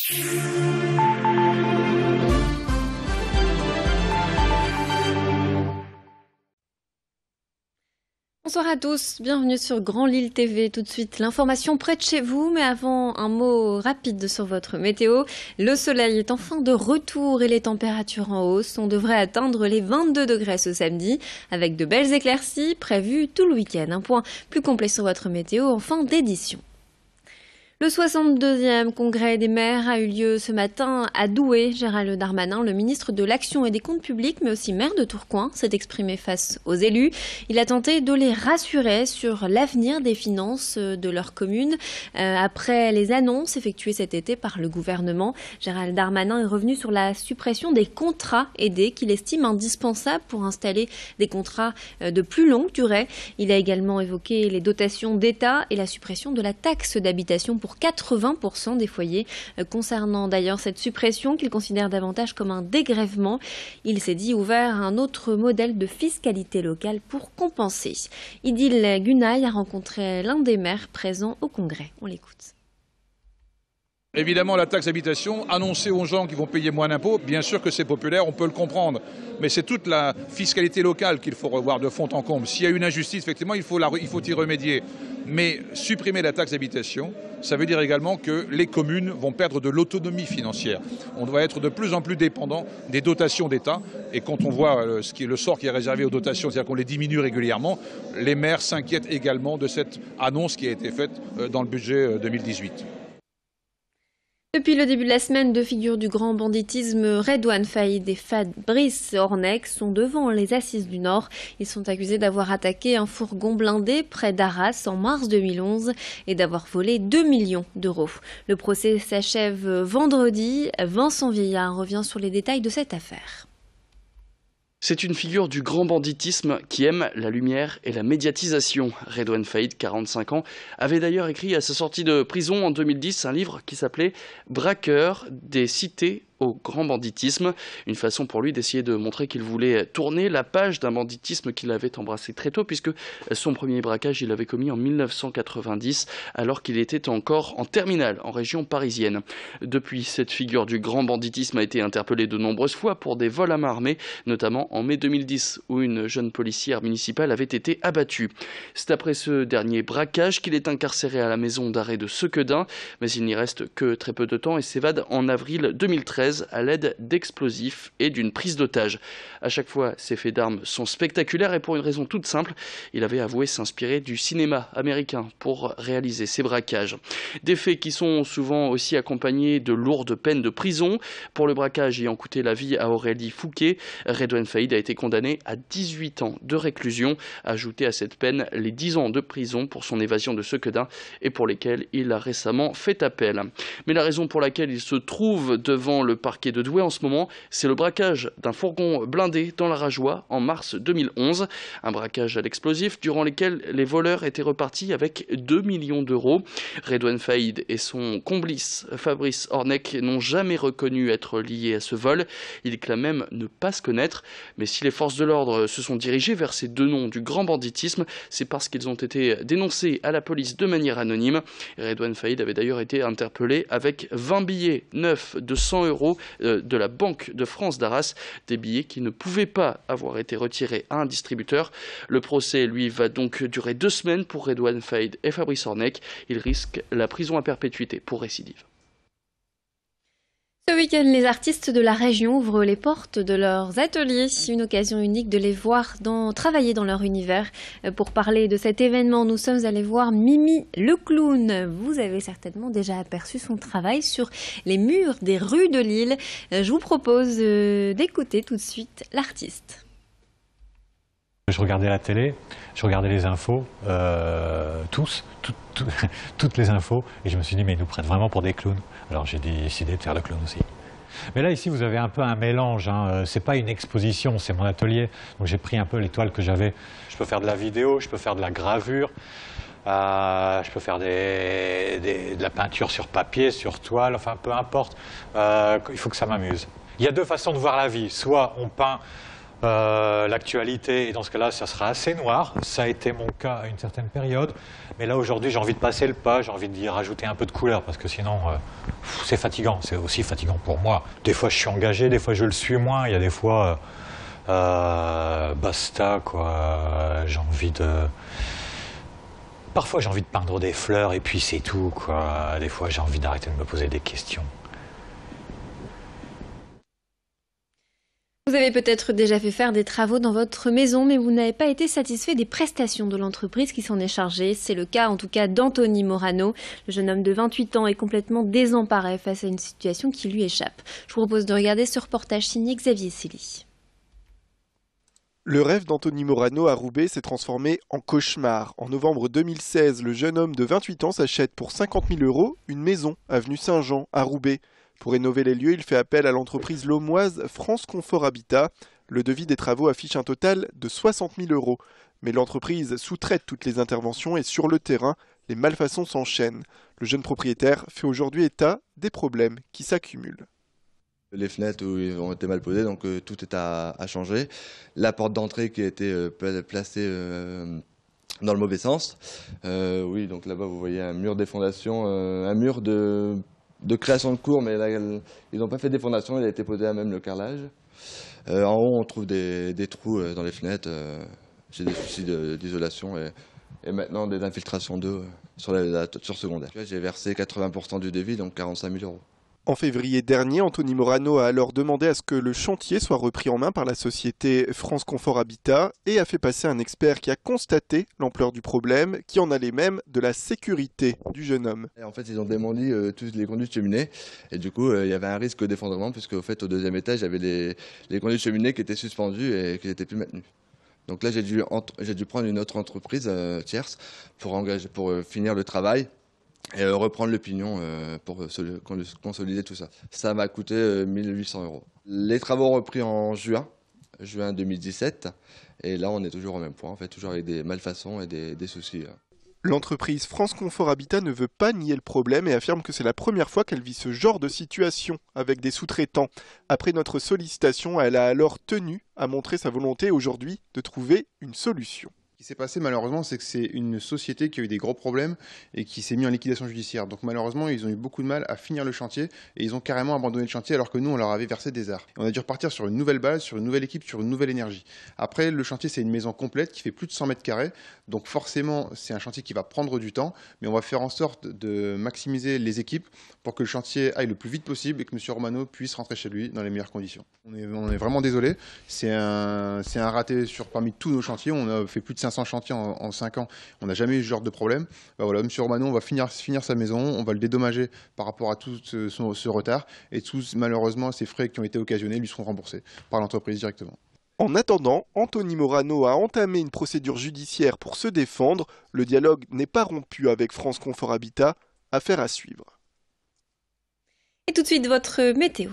Bonsoir à tous, bienvenue sur Grand Lille TV. Tout de suite, l'information près de chez vous, mais avant, un mot rapide sur votre météo. Le soleil est enfin de retour et les températures en hausse. On devrait atteindre les 22 degrés ce samedi, avec de belles éclaircies prévues tout le week-end. Un point plus complet sur votre météo en fin d'édition. Le 62e congrès des maires a eu lieu ce matin à Douai. Gérald Darmanin, le ministre de l'Action et des Comptes publics, mais aussi maire de Tourcoing, s'est exprimé face aux élus. Il a tenté de les rassurer sur l'avenir des finances de leur commune. Après les annonces effectuées cet été par le gouvernement, Gérald Darmanin est revenu sur la suppression des contrats aidés qu'il estime indispensables pour installer des contrats de plus longue durée. Il a également évoqué les dotations d'État et la suppression de la taxe d'habitation pour 80% des foyers. Concernant d'ailleurs cette suppression qu'il considère davantage comme un dégrèvement, il s'est dit ouvert à un autre modèle de fiscalité locale pour compenser. Idil Gunaï a rencontré l'un des maires présents au congrès. On l'écoute. Évidemment, la taxe d'habitation, annoncer aux gens qui vont payer moins d'impôts, bien sûr que c'est populaire, on peut le comprendre. Mais c'est toute la fiscalité locale qu'il faut revoir de fond en comble. S'il y a une injustice, effectivement, il faut y remédier. Mais supprimer la taxe d'habitation, ça veut dire également que les communes vont perdre de l'autonomie financière. On doit être de plus en plus dépendant des dotations d'État. Et quand on voit le sort qui est réservé aux dotations, c'est-à-dire qu'on les diminue régulièrement, les maires s'inquiètent également de cette annonce qui a été faite dans le budget 2018. Depuis le début de la semaine, deux figures du grand banditisme, Redouane Faïd et Fabrice Ornec, sont devant les assises du Nord. Ils sont accusés d'avoir attaqué un fourgon blindé près d'Arras en mars 2011 et d'avoir volé 2 millions d'euros. Le procès s'achève vendredi. Vincent Vieillard revient sur les détails de cette affaire. C'est une figure du grand banditisme qui aime la lumière et la médiatisation. Redouane Faïd, 45 ans, avait d'ailleurs écrit à sa sortie de prison en 2010 un livre qui s'appelait « Braqueur des cités au grand banditisme », une façon pour lui d'essayer de montrer qu'il voulait tourner la page d'un banditisme qu'il avait embrassé très tôt, puisque son premier braquage il l'avait commis en 1990 alors qu'il était encore en terminale en région parisienne. Depuis, cette figure du grand banditisme a été interpellée de nombreuses fois pour des vols à main armée, notamment en mai 2010 où une jeune policière municipale avait été abattue. C'est après ce dernier braquage qu'il est incarcéré à la maison d'arrêt de Sequedin, mais il n'y reste que très peu de temps et s'évade en avril 2013 à l'aide d'explosifs et d'une prise d'otage. À chaque fois, ces faits d'armes sont spectaculaires et pour une raison toute simple, il avait avoué s'inspirer du cinéma américain pour réaliser ces braquages. Des faits qui sont souvent aussi accompagnés de lourdes peines de prison. Pour le braquage ayant coûté la vie à Aurélie Fouquet, Redouane Faïd a été condamné à 18 ans de réclusion. Ajouté à cette peine les 10 ans de prison pour son évasion de Sequedin et pour lesquels il a récemment fait appel. Mais la raison pour laquelle il se trouve devant le parquet de Douai en ce moment, c'est le braquage d'un fourgon blindé dans la Rajoie en mars 2011. Un braquage à l'explosif durant lequel les voleurs étaient repartis avec 2 millions d'euros. Redouane Faïd et son complice Fabrice Ornec n'ont jamais reconnu être liés à ce vol. Ils clament même ne pas se connaître. Mais si les forces de l'ordre se sont dirigées vers ces deux noms du grand banditisme, c'est parce qu'ils ont été dénoncés à la police de manière anonyme. Redouane Faïd avait d'ailleurs été interpellé avec 20 billets neufs de 100 euros de la Banque de France d'Arras, des billets qui ne pouvaient pas avoir été retirés à un distributeur. Le procès, lui, va donc durer 2 semaines pour Redouane Faïd et Fabrice Ornec. Ils risquent la prison à perpétuité pour récidive. Ce week-end, les artistes de la région ouvrent les portes de leurs ateliers. Une occasion unique de les voir travailler dans leur univers. Pour parler de cet événement, nous sommes allés voir Mimi le clown. Vous avez certainement déjà aperçu son travail sur les murs des rues de Lille. Je vous propose d'écouter tout de suite l'artiste. Je regardais la télé, je regardais les infos, toutes les infos, et je me suis dit, mais ils nous prennent vraiment pour des clowns. Alors j'ai décidé de faire le clown aussi. Mais là, ici, vous avez un peu un mélange, hein. C'est pas une exposition, c'est mon atelier. Donc j'ai pris un peu les toiles que j'avais. Je peux faire de la vidéo, je peux faire de la gravure, je peux faire de la peinture sur papier, sur toile, enfin peu importe. Il faut que ça m'amuse. Il y a deux façons de voir la vie. Soit on peint l'actualité, et dans ce cas-là, ça sera assez noir. Ça a été mon cas à une certaine période. Mais là, aujourd'hui, j'ai envie de passer le pas, j'ai envie d'y rajouter un peu de couleur, parce que sinon, c'est fatigant. C'est aussi fatigant pour moi. Des fois, je suis engagé, des fois, je le suis moins. Il y a des fois, basta, quoi. J'ai envie de... Parfois, j'ai envie de peindre des fleurs, et puis c'est tout, quoi. Des fois, j'ai envie d'arrêter de me poser des questions. Vous avez peut-être déjà fait faire des travaux dans votre maison, mais vous n'avez pas été satisfait des prestations de l'entreprise qui s'en est chargée. C'est le cas en tout cas d'Anthony Morano. Le jeune homme de 28 ans est complètement désemparé face à une situation qui lui échappe. Je vous propose de regarder ce reportage signé Xavier Célie. Le rêve d'Anthony Morano à Roubaix s'est transformé en cauchemar. En novembre 2016, le jeune homme de 28 ans s'achète pour 50 000 € une maison avenue Saint-Jean à Roubaix. Pour rénover les lieux, il fait appel à l'entreprise laumoise France Confort Habitat. Le devis des travaux affiche un total de 60 000 €. Mais l'entreprise sous-traite toutes les interventions et sur le terrain, les malfaçons s'enchaînent. Le jeune propriétaire fait aujourd'hui état des problèmes qui s'accumulent. Les fenêtres ont été mal posées, donc tout est à changer. La porte d'entrée qui a été placée dans le mauvais sens. Oui, donc là-bas, vous voyez un mur des fondations, un mur de création de cours, mais là, ils n'ont pas fait des fondations, il a été posé à même le carrelage. En haut, on trouve des trous dans les fenêtres. J'ai des soucis d'isolation et maintenant des infiltrations d'eau sur la toiture secondaire. J'ai versé 80% du devis, donc 45 000 €. En février dernier, Anthony Morano a alors demandé à ce que le chantier soit repris en main par la société France Confort Habitat et a fait passer un expert qui a constaté l'ampleur du problème, qui en allait même de la sécurité du jeune homme. Et en fait, ils ont démoli tous les conduits de cheminée et du coup, il y avait un risque d'effondrement puisque au fait, au deuxième étage, il y avait les conduits de cheminée qui étaient suspendus et qui n'étaient plus maintenus. Donc là, j'ai dû prendre une autre entreprise tierce pour finir le travail. Et reprendre le pignon pour consolider tout ça. Ça m'a coûté 1 800 €. Les travaux ont repris en juin 2017. Et là, on est toujours au même point, en fait, toujours avec des malfaçons et des soucis. L'entreprise France Confort Habitat ne veut pas nier le problème et affirme que c'est la première fois qu'elle vit ce genre de situation avec des sous-traitants. Après notre sollicitation, elle a alors tenu à montrer sa volonté aujourd'hui de trouver une solution. Ce qui s'est passé malheureusement, c'est que c'est une société qui a eu des gros problèmes et qui s'est mise en liquidation judiciaire. Donc malheureusement, ils ont eu beaucoup de mal à finir le chantier et ils ont carrément abandonné le chantier alors que nous, on leur avait versé des heures. Et on a dû repartir sur une nouvelle base, sur une nouvelle équipe, sur une nouvelle énergie. Après, le chantier, c'est une maison complète qui fait plus de 100 mètres carrés. Donc forcément, c'est un chantier qui va prendre du temps, mais on va faire en sorte de maximiser les équipes pour que le chantier aille le plus vite possible et que M. Romano puisse rentrer chez lui dans les meilleures conditions. On est vraiment désolé. C'est un raté parmi tous nos chantiers. On a fait plus de 500 chantiers en 5 ans. On n'a jamais eu ce genre de problème. Ben voilà, M. Romano, on va finir sa maison. On va le dédommager par rapport à tout ce retard. Et tous, malheureusement, ces frais qui ont été occasionnés lui seront remboursés par l'entreprise directement. En attendant, Anthony Morano a entamé une procédure judiciaire pour se défendre. Le dialogue n'est pas rompu avec France Confort Habitat. Affaire à suivre. Et tout de suite, votre météo.